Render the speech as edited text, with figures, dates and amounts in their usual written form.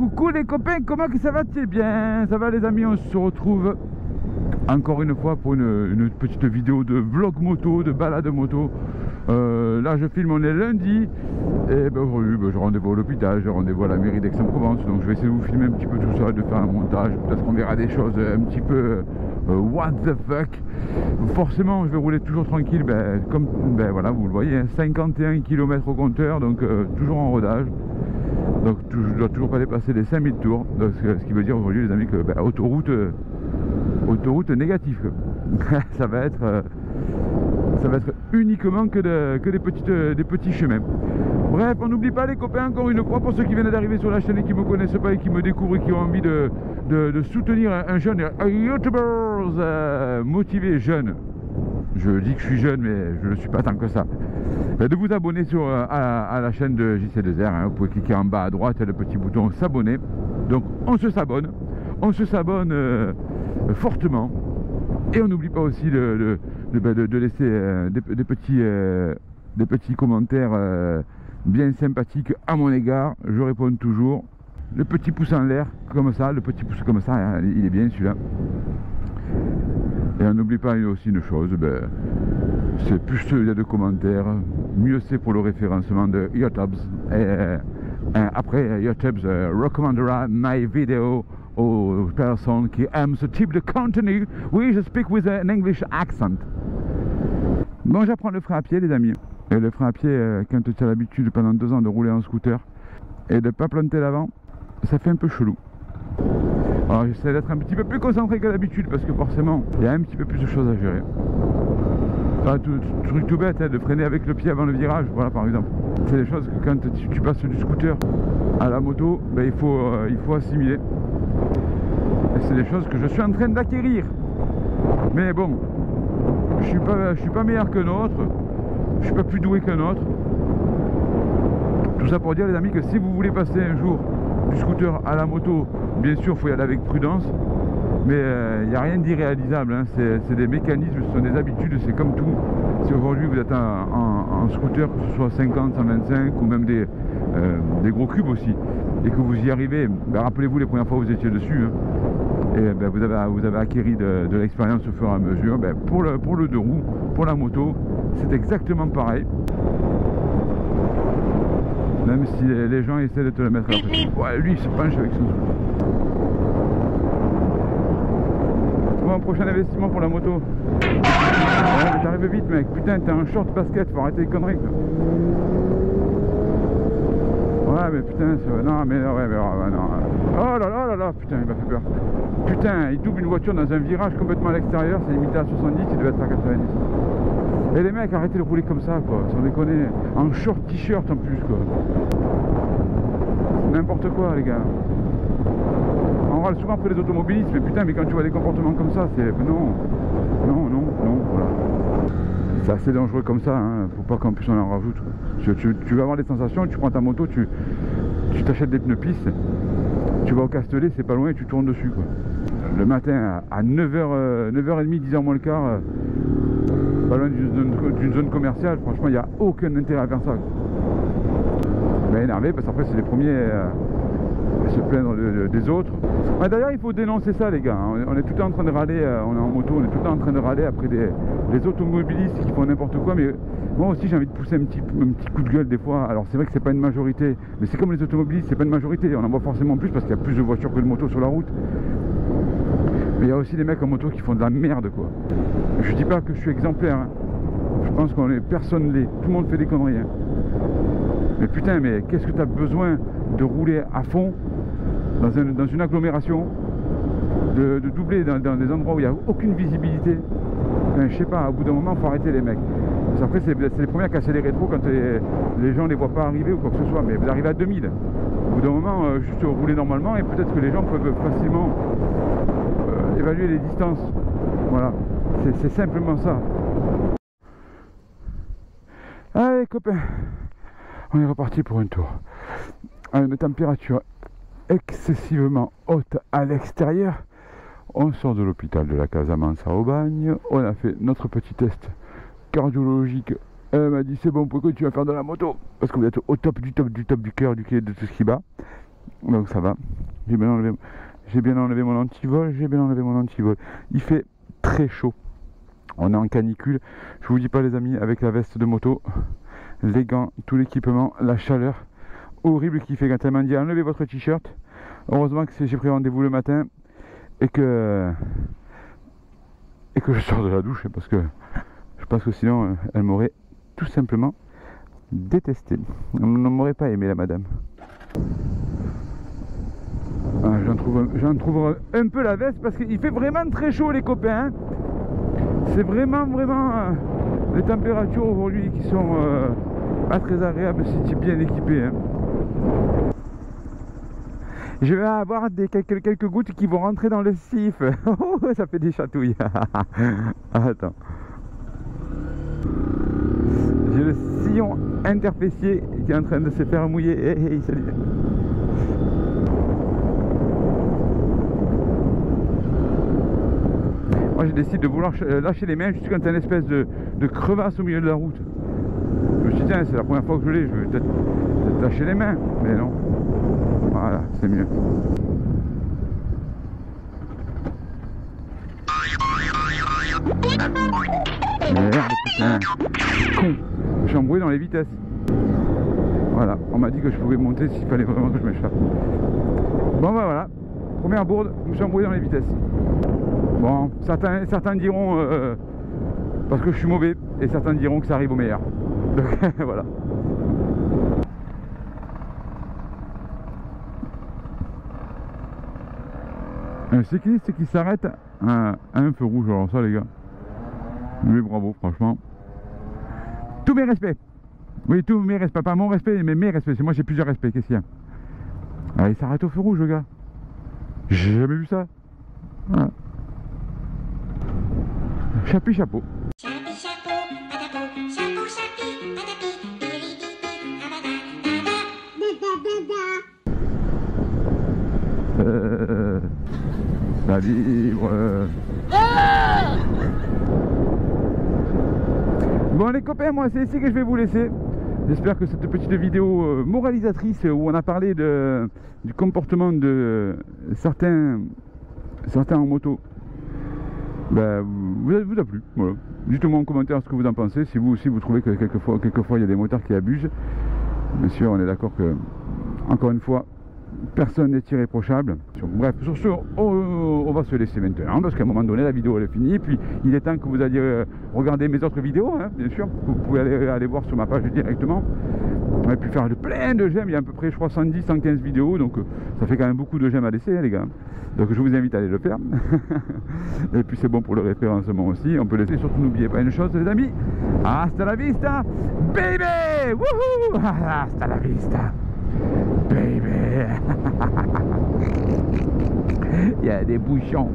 Coucou les copains, comment que ça va-t-il? Bien, ça va les amis, on se retrouve encore une fois pour une petite vidéo de vlog moto, de balade moto. Là je filme, on est lundi. Et ben aujourd'hui j'ai rendez-vous à l'hôpital, j'ai rendez-vous à la mairie d'Aix-en-Provence. Donc je vais essayer de vous filmer un petit peu tout ça, de faire un montage. Peut-être qu'on verra des choses un petit peu what the fuck. Forcément je vais rouler toujours tranquille, comme voilà, vous le voyez, 51 km au compteur, donc toujours en rodage. Donc je ne dois toujours pas dépasser les 5000 tours. Donc, ce qui veut dire aujourd'hui les amis que autoroute négative. ça va être uniquement que des petits chemins. Bref, on n'oublie pas les copains, encore une fois, pour ceux qui viennent d'arriver sur la chaîne et qui ne me connaissent pas et qui me découvrent et qui ont envie de soutenir un jeune YouTuber motivé, jeune. Je dis que je suis jeune, mais je ne le suis pas tant que ça. De vous abonner à la chaîne de JC2R, hein. Vous pouvez cliquer en bas à droite, il y a le petit bouton s'abonner. Donc on se s'abonne fortement. Et on n'oublie pas aussi de laisser des petits commentaires bien sympathiques à mon égard. Je réponds toujours. Le petit pouce en l'air, comme ça, le petit pouce comme ça, hein, il est bien celui-là. Et on n'oublie pas aussi une chose, c'est plus il y a de commentaires, mieux c'est pour le référencement de YouTube. Et après, YouTube recommandera my vidéo aux personnes qui aiment ce type de contenu. Oui, je speak with an English accent. Bon, j'apprends le frein à pied les amis. Et le frein à pied, quand tu as l'habitude pendant 2 ans de rouler en scooter et de ne pas planter l'avant, ça fait un peu chelou. Alors j'essaie d'être un petit peu plus concentré que d'habitude parce que forcément il y a un petit peu plus de choses à gérer. Enfin, truc tout bête, hein, de freiner avec le pied avant le virage, voilà par exemple. C'est des choses que quand tu passes du scooter à la moto, il faut assimiler. Et c'est des choses que je suis en train d'acquérir. Mais bon, je suis pas meilleur qu'un autre, je suis pas plus doué qu'un autre. Tout ça pour dire les amis que si vous voulez passer un jour du scooter à la moto, bien sûr il faut y aller avec prudence, mais il n'y a rien d'irréalisable, hein. C'est des mécanismes, ce sont des habitudes, c'est comme tout. Si aujourd'hui vous êtes en scooter, que ce soit 50, 125 ou même des gros cubes aussi, et que vous y arrivez, rappelez-vous les premières fois où vous étiez dessus, hein, et vous avez acquis de l'expérience au fur et à mesure. Pour le 2 roues, pour la moto, c'est exactement pareil. Même si les gens essaient de te le mettre à la pression. Ouais, lui il se penche avec son scooter. Bon, prochain investissement pour la moto. Ouais, mais t'arrives vite mec, putain t'es en short basket, faut arrêter les conneries quoi. Ouais mais putain, non mais ouais, non. Oh là là, putain il m'a fait peur. Putain, il double une voiture dans un virage complètement à l'extérieur, c'est limité à 70, il devait être à 90. Et les mecs, arrêtez de rouler comme ça, quoi, sans déconner. En short t-shirt en plus, quoi. N'importe quoi, les gars. On râle souvent après les automobilistes, mais putain, mais quand tu vois des comportements comme ça, c'est... Non, voilà. C'est assez dangereux comme ça, hein. Faut pas qu'en plus on en rajoute, quoi. Tu vas avoir des sensations, tu prends ta moto, tu t'achètes des pneus piste, tu vas au Castellet, c'est pas loin, et tu tournes dessus, quoi. Le matin, à 9h30, 10h moins le quart... pas loin d'une zone commerciale, franchement il n'y a aucun intérêt à faire ça. Mais énervé parce qu'après c'est les premiers à se plaindre des autres. D'ailleurs il faut dénoncer ça les gars, hein. On est tout le temps en train de râler, on est en moto, on est tout le temps en train de râler après les automobilistes qui font n'importe quoi, mais moi aussi j'ai envie de pousser un petit coup de gueule des fois. Alors c'est vrai que c'est pas une majorité, mais c'est comme les automobilistes, c'est pas une majorité, on en voit forcément plus parce qu'il y a plus de voitures que de motos sur la route. Mais il y a aussi des mecs en moto qui font de la merde quoi. Je dis pas que je suis exemplaire, hein. Je pense qu'on est personne l'est, tout le monde fait des conneries, hein. Mais putain, mais qu'est-ce que tu as besoin de rouler à fond dans une agglomération, de doubler dans des endroits où il n'y a aucune visibilité. Enfin, je sais pas, au bout d'un moment il faut arrêter les mecs. Parce après c'est les premiers à casser les rétros quand les gens ne les voient pas arriver ou quoi que ce soit, mais vous arrivez à 2000. Au bout d'un moment, juste rouler normalement et peut-être que les gens peuvent facilement évaluer les distances. Voilà, c'est simplement ça. Allez copains, on est reparti pour un tour. À une température excessivement haute à l'extérieur. On sort de l'hôpital de la Casamance à Aubagne. On a fait notre petit test cardiologique. Elle m'a dit c'est bon, pourquoi tu vas faire de la moto? Parce que vous êtes au top du cœur, de tout ce qui bat. Donc ça va. J'ai bien enlevé mon antivol, Il fait très chaud. On est en canicule. Je vous dis pas les amis, avec la veste de moto, les gants, tout l'équipement, la chaleur horrible qu'il fait quand elle m'a dit enlevez votre t-shirt. Heureusement que j'ai pris rendez-vous le matin et que je sors de la douche parce que je pense que sinon elle m'aurait tout simplement détesté. Elle ne m'aurait pas aimé la madame. Ah, j'en trouve un peu la veste parce qu'il fait vraiment très chaud les copains. Hein. C'est vraiment les températures aujourd'hui qui sont pas très agréables si tu es bien équipé. Hein. Je vais avoir quelques gouttes qui vont rentrer dans le sif. Oh, ça fait des chatouilles. Attends. J'ai le sillon interfessier qui est en train de se faire mouiller. Hey, salut. Moi je décide de vouloir lâcher les mains juste quand t'as une espèce de crevasse au milieu de la route. Je me suis dit tiens, c'est la première fois que je l'ai, je vais peut-être lâcher les mains. Mais non. Voilà, c'est mieux. Merde putain. Con. Je suis embrouillé dans les vitesses. Voilà, on m'a dit que je pouvais monter s'il fallait vraiment que je m'échappe. Bon bah voilà. Première bourde, je me suis embrouillé dans les vitesses. Bon, certains diront parce que je suis mauvais, et certains diront que ça arrive au meilleur. Donc voilà. Un cycliste qui s'arrête à un feu rouge, alors ça les gars. Mais bravo, franchement. Tous mes respects. Oui, tous mes respects, pas mon respect, mais mes respects. Moi j'ai plusieurs respects, qu'est-ce qu'il y a? Ah, il s'arrête au feu rouge le gars. J'ai jamais vu ça. Voilà. Chapi chapeau. La libre. Bon les copains, moi c'est ici que je vais vous laisser. J'espère que cette petite vidéo moralisatrice où on a parlé du comportement de certains en moto vous a plu. Voilà. Dites-moi en commentaire ce que vous en pensez, si vous aussi vous trouvez que quelquefois il y a des motards qui abusent. Bien sûr, on est d'accord que, encore une fois, personne n'est irréprochable. Bref, sur ce, on va se laisser maintenant, parce qu'à un moment donné, la vidéo elle est finie. Puis il est temps que vous alliez regarder mes autres vidéos, hein, bien sûr. Vous pouvez aller voir sur ma page directement. On a pu faire plein de j'aime, il y a à peu près, je crois, 110, 115 vidéos, donc ça fait quand même beaucoup de j'aime à laisser, hein, les gars. Donc je vous invite à aller le faire. Et puis c'est bon pour le référencement aussi. On peut laisser, surtout n'oubliez pas une chose, les amis. Hasta la vista, baby. Wouhou. Hasta la vista, baby. Il y a des bouchons.